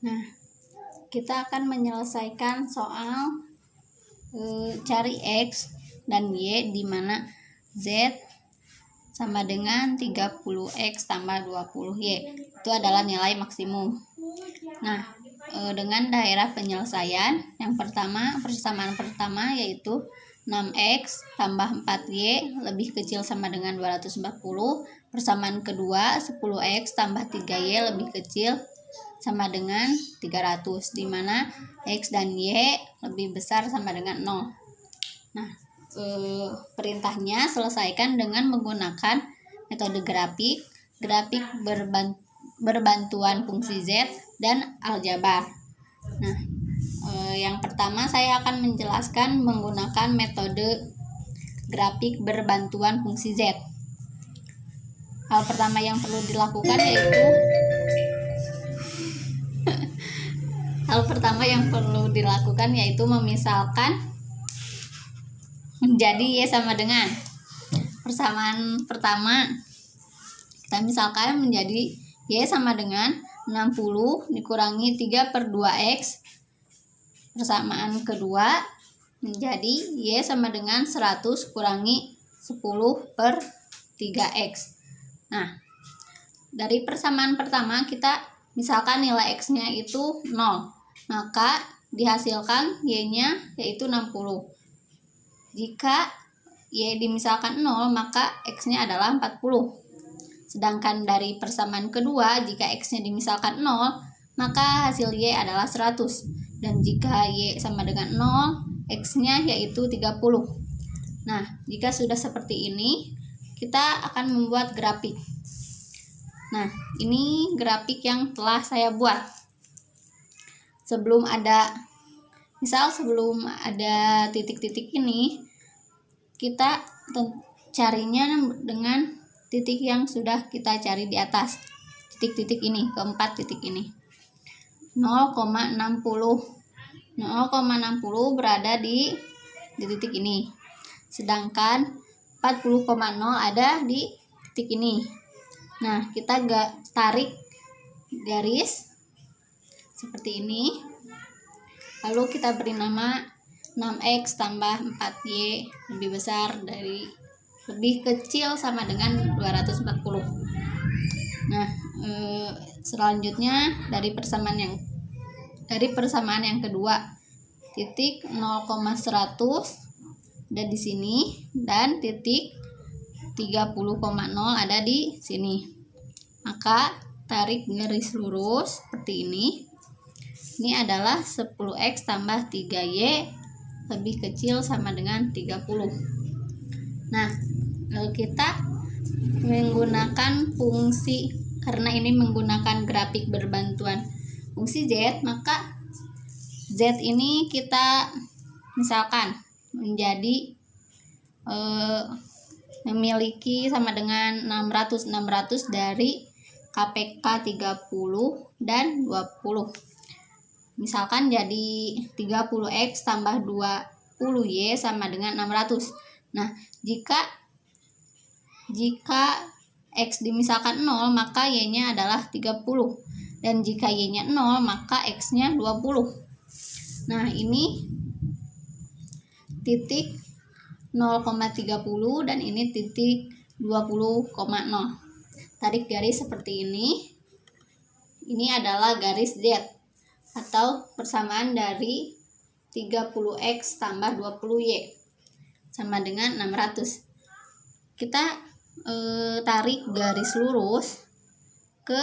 Nah, kita akan menyelesaikan soal cari X dan Y di mana Z sama dengan 30X tambah 20Y. Itu adalah nilai maksimum. Nah, dengan daerah penyelesaian, yang pertama, persamaan pertama yaitu 6X tambah 4Y lebih kecil sama dengan 240. Persamaan kedua, 10X tambah 3Y lebih kecil sama dengan 300, di mana X dan Y lebih besar sama dengan 0. Nah, perintahnya selesaikan dengan menggunakan metode grafik berbantuan fungsi Z dan aljabar. Nah, yang pertama saya akan menjelaskan menggunakan metode grafik berbantuan fungsi Z. Hal pertama yang perlu dilakukan yaitu memisalkan menjadi Y sama dengan persamaan pertama. Kita misalkan menjadi Y sama dengan 60 dikurangi 3/2X. Persamaan kedua menjadi Y sama dengan 100 kurangi 10/3X. Nah, dari persamaan pertama kita misalkan nilai X-nya itu 0, maka dihasilkan Y-nya yaitu 60. Jika Y dimisalkan 0, maka X-nya adalah 40. Sedangkan dari persamaan kedua, jika X-nya dimisalkan 0, maka hasil Y adalah 100. Dan jika Y sama dengan 0, X-nya yaitu 30. Nah, jika sudah seperti ini, kita akan membuat grafik. Nah, ini grafik yang telah saya buat. Sebelum ada titik-titik ini, kita carinya dengan titik yang sudah kita cari di atas. Titik-titik ini, keempat titik ini. 0,60 berada di titik ini. Sedangkan 40,0 ada di titik ini. Nah, kita tarik garis seperti ini. Lalu kita beri nama 6X tambah 4Y lebih kecil sama dengan 240. Nah, selanjutnya dari persamaan yang kedua, titik 0,100 ada di sini dan titik 30,0 ada di sini. Maka tarik garis lurus seperti ini. Ini adalah 10X tambah 3Y lebih kecil sama dengan 30. Nah, kita menggunakan fungsi, karena ini menggunakan grafik berbantuan fungsi Z, maka Z ini kita misalkan menjadi memiliki sama dengan 600 dari KPK 30 dan 20. Misalkan jadi 30X tambah 20Y sama dengan 600. Nah, jika X dimisalkan 0, maka Y-nya adalah 30. Dan jika Y-nya 0, maka X-nya 20. Nah, ini titik 0,30 dan ini titik 20,0. Tarik garis seperti ini. Ini adalah garis Z atau persamaan dari 30X tambah 20Y sama dengan 600. Kita tarik garis lurus ke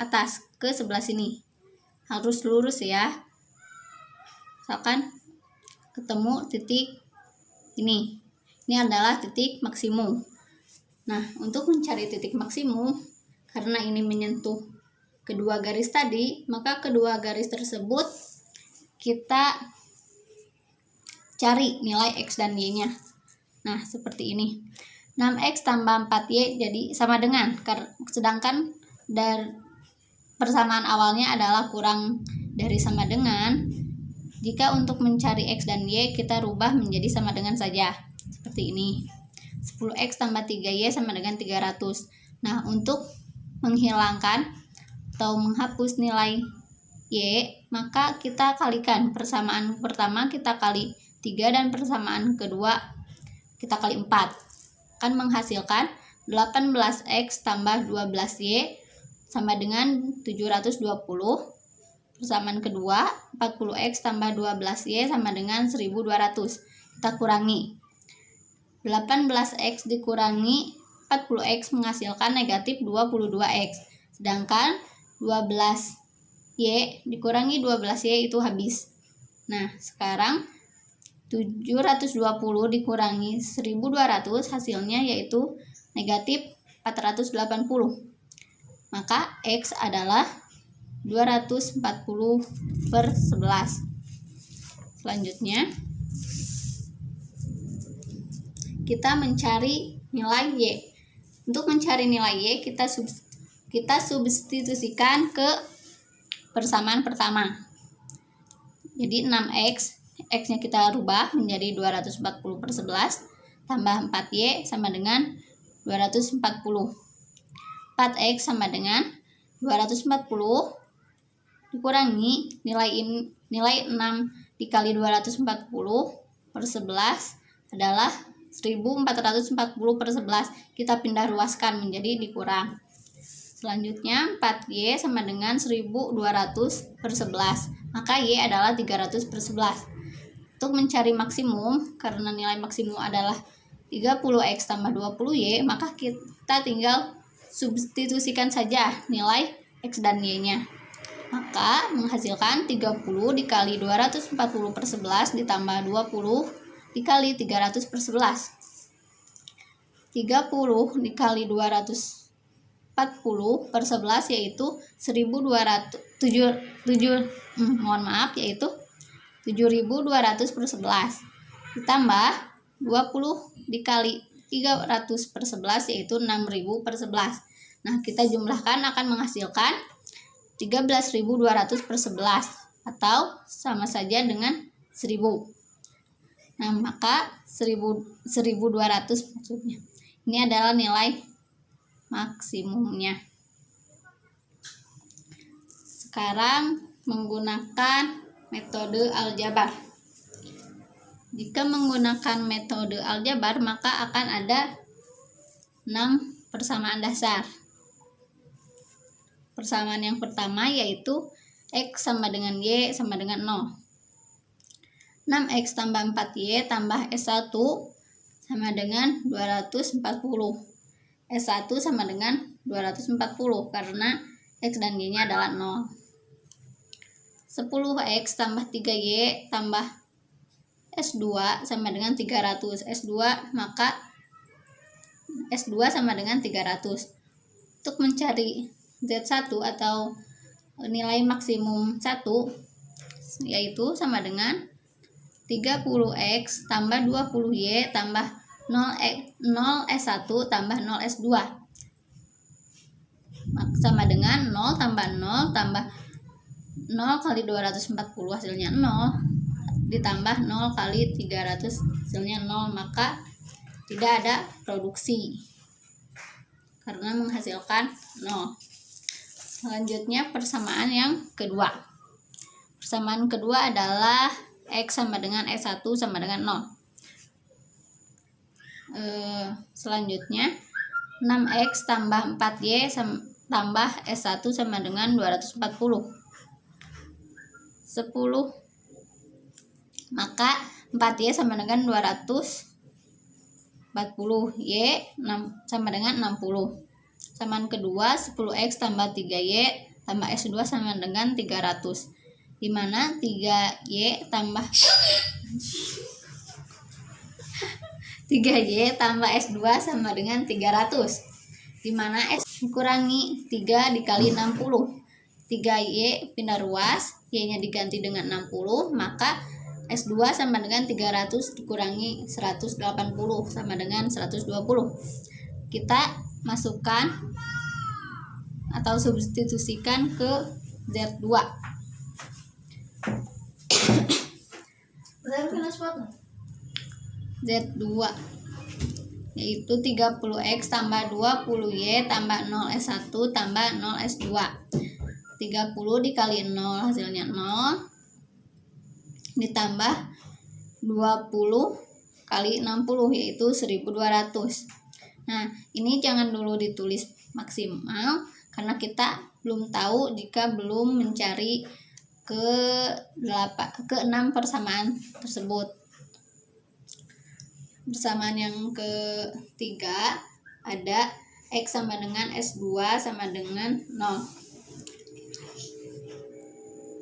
atas, ke sebelah sini. Harus lurus ya. Misalkan ketemu titik ini. Ini adalah titik maksimum. Nah, untuk mencari titik maksimum, karena ini menyentuh kedua garis tadi, maka kedua garis tersebut kita cari nilai X dan Y-nya. Nah, seperti ini. 6X tambah 4Y jadi sama dengan, sedangkan dari persamaan awalnya adalah kurang dari sama dengan. Jika untuk mencari X dan Y, kita rubah menjadi sama dengan saja. Seperti ini. 10X tambah 3Y sama dengan 300. Nah, untuk menghilangkan atau menghapus nilai Y, maka kita kalikan. Persamaan pertama kita kali 3 dan persamaan kedua kita kali 4. Akan menghasilkan 18X tambah 12Y sama dengan 720. Persamaan kedua 40X tambah 12Y sama dengan 1200. Kita kurangi. 18X dikurangi 40X menghasilkan negatif 22X. Sedangkan 12Y dikurangi 12Y itu habis. Nah, sekarang 720 dikurangi 1200 hasilnya yaitu negatif 480. Maka X adalah 240/11. Selanjutnya kita mencari nilai Y. Untuk mencari nilai Y kita substitusikan ke persamaan pertama. Jadi 6X, X-nya kita rubah menjadi 240/11 tambah 4Y sama dengan 240. 4X sama dengan 240 dikurangi nilai 6 dikali 240/11 adalah 1440/11. Kita pindah ruaskan menjadi dikurang. Selanjutnya 4Y sama dengan 1200/11. Maka Y adalah 300/11. Untuk mencari maksimum, karena nilai maksimum adalah 30X tambah 20Y, maka kita tinggal substitusikan saja nilai X dan Y-nya. Maka menghasilkan 30 dikali 240/11 ditambah 20 dikali 300/11. 30 dikali 240/11 yaitu 7.200/11 ditambah 20 dikali 300/11 yaitu 6.000/11. Nah, kita jumlahkan akan menghasilkan 13.200/11 atau sama saja dengan 1000. Nah, maka 1200 maksudnya. Ini adalah nilai maksimumnya. Sekarang menggunakan metode aljabar. Jika menggunakan metode aljabar, maka akan ada 6 persamaan dasar. Persamaan yang pertama yaitu X sama dengan Y sama dengan 0. 6X tambah 4Y tambah S1 sama dengan 240. S1 sama dengan 240 karena X dan Y-nya adalah 0. 10X tambah 3Y tambah S2 sama dengan 300. S2 maka S2 sama dengan 300. Untuk mencari Z1 atau nilai maksimum 1 yaitu sama dengan 30X tambah 20Y tambah 0S1 tambah 0S2 sama dengan 0 tambah 0 tambah 0 kali 240 hasilnya 0 ditambah 0 kali 300 hasilnya 0, maka tidak ada produksi karena menghasilkan 0. Selanjutnya persamaan yang kedua. Persamaan kedua adalah X sama dengan S1 sama dengan 0. Selanjutnya 6X tambah 4Y tambah S1 sama dengan 240. 10 maka 4Y sama dengan 240, Y sama dengan 60. Persamaan kedua 10X tambah 3Y tambah S2 sama dengan 300, di mana 3Y tambah 3Y tambah S2 sama dengan 300, di mana S dikurangi 3 dikali 60. 3Y pindah ruas, Y-nya diganti dengan 60, maka S2 sama dengan 300 dikurangi 180 sama dengan 120. Kita masukkan atau substitusikan ke Z2. Z2 yaitu 30X tambah 20Y tambah 0S1 tambah 0S2. 30 dikali 0 hasilnya 0, ditambah 20 kali 60 yaitu 1200. Nah, ini jangan dulu ditulis maksimal karena kita belum tahu jika belum mencari ke 6 persamaan tersebut. Persamaan yang ketiga ada X sama dengan S2 sama dengan 0.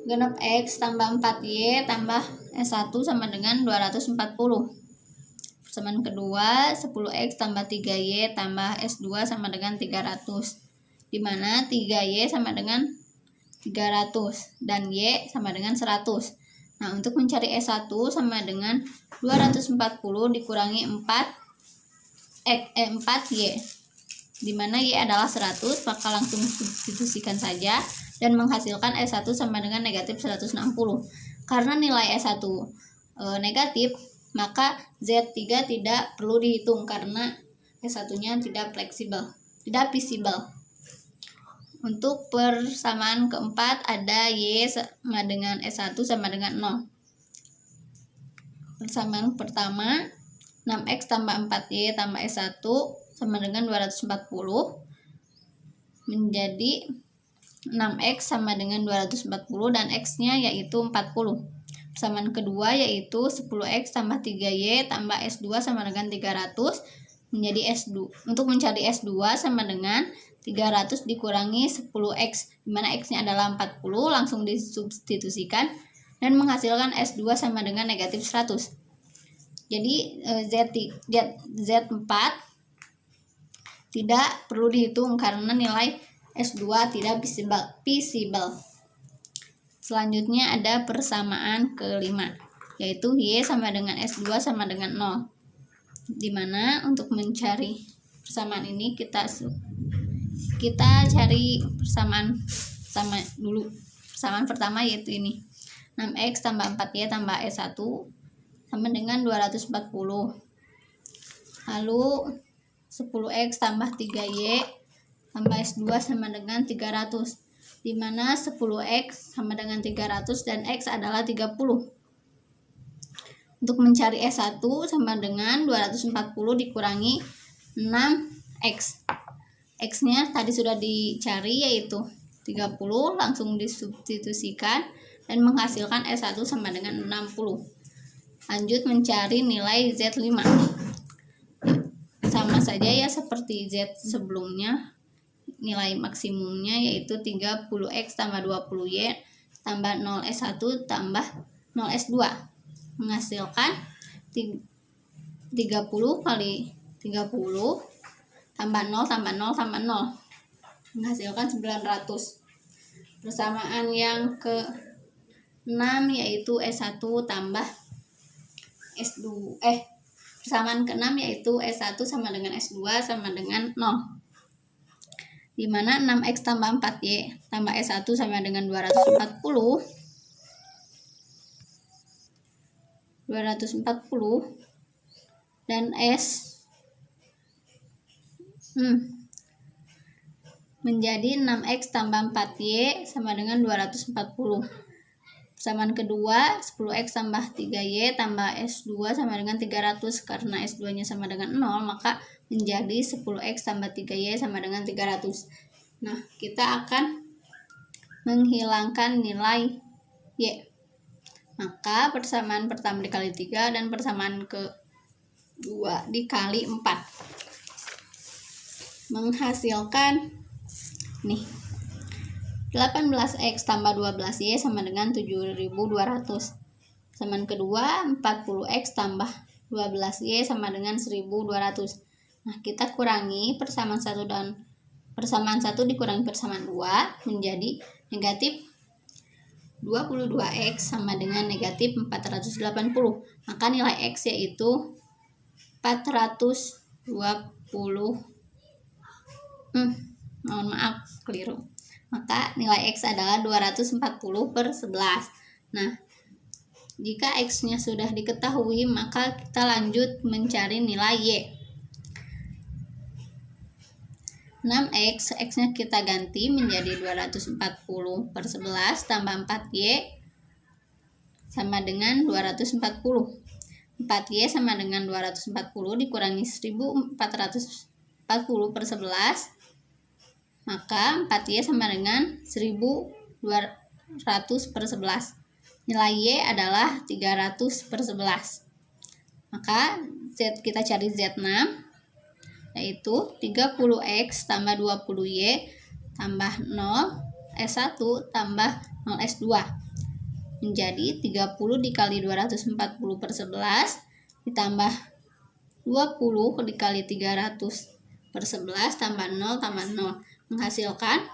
Genap X tambah 4Y tambah S1 sama dengan 240. Persamaan kedua 10X tambah 3Y tambah S2 sama dengan 300, di mana 3Y sama dengan 300 dan Y sama dengan 100. Nah, untuk mencari S1 sama dengan 240 dikurangi 4Y, di mana Y adalah 100, maka langsung substitusikan saja dan menghasilkan S1 sama dengan negatif 160. Karena nilai S1 negatif, maka Z3 tidak perlu dihitung karena S1-nya tidak visible. Untuk persamaan keempat ada Y sama dengan S1 sama dengan 0. Persamaan pertama 6X tambah 4Y tambah S1 sama dengan 240 menjadi 6X sama dengan 240 dan X-nya yaitu 40. Persamaan kedua yaitu 10X tambah 3Y tambah S2 sama dengan 300 menjadi S2. Untuk mencari S2 sama dengan 300 dikurangi 10X, di mana X-nya adalah 40, langsung disubstitusikan dan menghasilkan S2 sama dengan negatif 100. Jadi Z4 tidak perlu dihitung karena nilai S2 tidak visible. Selanjutnya ada persamaan kelima, yaitu Y sama dengan S2 sama dengan 0. Dimana untuk mencari persamaan ini kita cari persamaan sama dulu. Persamaan pertama yaitu ini 6X tambah 4Y tambah S1 sama dengan 240. Lalu 10X tambah 3Y tambah S2 sama dengan 300, di mana 10X sama dengan 300 dan X adalah 30. Untuk mencari S1 sama dengan 240 dikurangi 6X. X-nya tadi sudah dicari yaitu 30, langsung disubstitusikan dan menghasilkan S1 sama dengan 60. Lanjut mencari nilai Z5. Sama saja ya seperti Z sebelumnya. Nilai maksimumnya yaitu 30X tambah 20Y tambah 0S1 tambah 0S2 menghasilkan 30 kali 30 tambah 0 tambah 0 tambah 0 menghasilkan 900. Persamaan yang ke-6 yaitu S1 tambah S2 persamaan ke-6 yaitu S1 sama dengan S2 sama dengan 0, di mana 6X tambah 4Y tambah S1 sama dengan 240 dan menjadi 6X tambah 4Y sama dengan 240. Persamaan kedua 10X tambah 3Y tambah S2 sama dengan 300. Karena S2 nya sama dengan 0, maka menjadi 10X tambah 3Y sama dengan 300. Nah, kita akan menghilangkan nilai Y. Maka persamaan pertama dikali 3 dan persamaan kedua dikali 4 menghasilkan nih 18X tambah 12Y sama dengan 7200. Persamaan kedua 40X tambah 12Y sama dengan 1200. Nah, kita kurangi persamaan 1 dan persamaan 1 dikurangi persamaan 2 menjadi negatif 22X sama dengan negatif 480. Maka nilai X yaitu 420. Mohon maaf, keliru. Maka nilai X adalah 240/11. Nah, jika X-nya sudah diketahui, maka kita lanjut mencari nilai Y. 6x, x-nya kita ganti menjadi 240 per 11 tambah 4y sama dengan 240. 4y sama dengan 240 dikurangi 1440 per 11, maka 4y sama dengan 1200 per 11. Nilai y adalah 300 per 11. Maka z, kita cari z6, yaitu 30x tambah 20y tambah 0s1 tambah 0s2 menjadi 30 dikali 240 per 11 ditambah 20 dikali 300 per 11 tambah 0 menghasilkan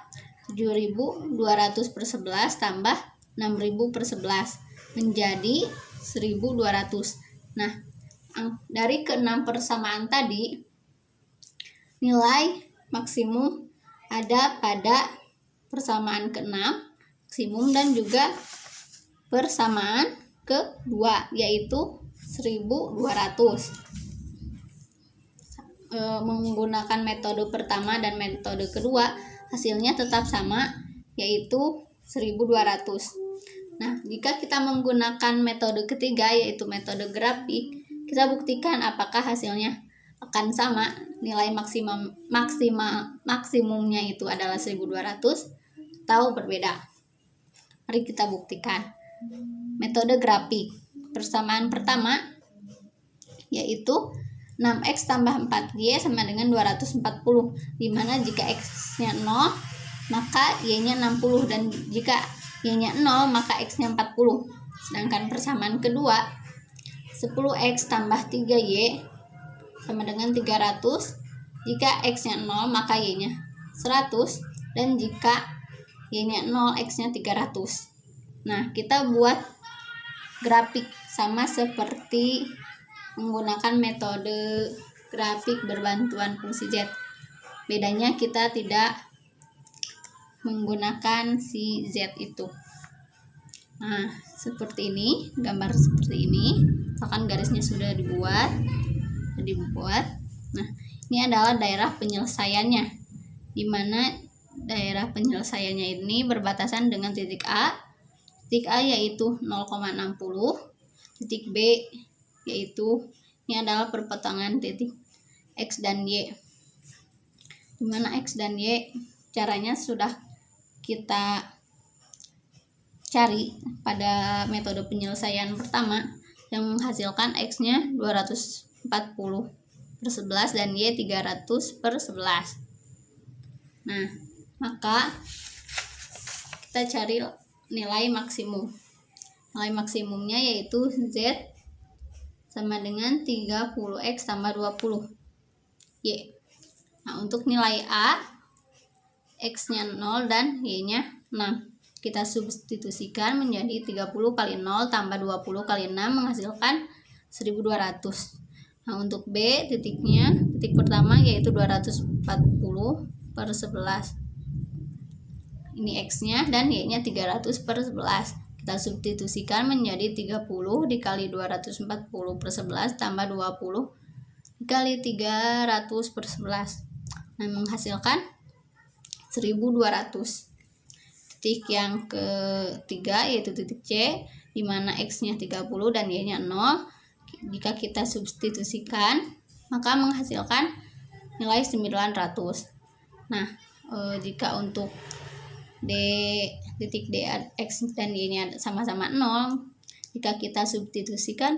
7.200 per 11 tambah 6.000 per 11 menjadi 1.200. Nah, dari ke-6 persamaan tadi, nilai maksimum ada pada persamaan ke-6 maksimum dan juga persamaan kedua, yaitu 1.200. Menggunakan metode pertama dan metode kedua, hasilnya tetap sama, yaitu 1.200. Nah, jika kita menggunakan metode ketiga, yaitu metode grafik, kita buktikan apakah hasilnya akan sama, nilai maksimumnya itu adalah 1.200 atau berbeda. Mari kita buktikan. Metode grafik persamaan pertama yaitu 6x tambah 4y sama dengan 240, dimana jika x-nya 0 maka y-nya 60 dan jika y-nya 0 maka x-nya 40. Sedangkan persamaan kedua 10x tambah 3y sama dengan 300, jika x-nya 0 maka y-nya 100 dan jika y-nya 0 x-nya 300. Nah, kita buat grafik sama seperti menggunakan metode grafik berbantuan fungsi z. Bedanya kita tidak menggunakan si z itu. Nah, seperti ini, gambar seperti ini. Misalkan garisnya sudah dibuat. Nah, ini adalah daerah penyelesaiannya, di mana daerah penyelesaiannya ini berbatasan dengan titik A. Titik A yaitu 0,60, titik B yaitu ini adalah perpotongan titik X dan Y, di mana X dan Y caranya sudah kita cari pada metode penyelesaian pertama yang menghasilkan X-nya 240 per 11 dan Y 300 per 11. Nah, maka kita cari nilai maksimum. Nilai maksimumnya yaitu Z sama dengan 30x tambah 20 Y. Nah, untuk nilai A, X-nya 0 dan Y-nya 6. Kita substitusikan menjadi 30 kali 0 tambah 20 kali 6 menghasilkan 1.200. Nah, untuk B titiknya, titik pertama yaitu 240 per 11. Ini X-nya dan Y-nya 300 per 11. Kita substitusikan menjadi 30 dikali 240 per 11 tambah 20 dikali 300 per 11. Nah, menghasilkan 1.200. Titik yang ketiga yaitu titik C, di mana X-nya 30 dan Y-nya 0. Jika kita substitusikan, maka menghasilkan nilai 900. Nah, jika untuk titik D, X dan Y-nya sama-sama 0, jika kita substitusikan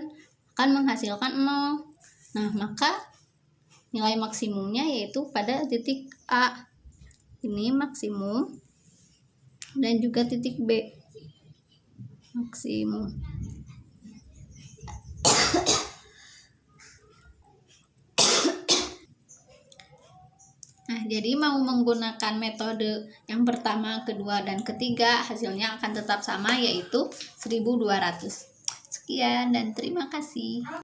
akan menghasilkan 0. Nah, maka nilai maksimumnya yaitu pada titik A. Ini maksimum. Dan juga titik B maksimum. Nah, jadi mau menggunakan metode yang pertama, kedua, dan ketiga, hasilnya akan tetap sama, yaitu 1.200. Sekian dan terima kasih.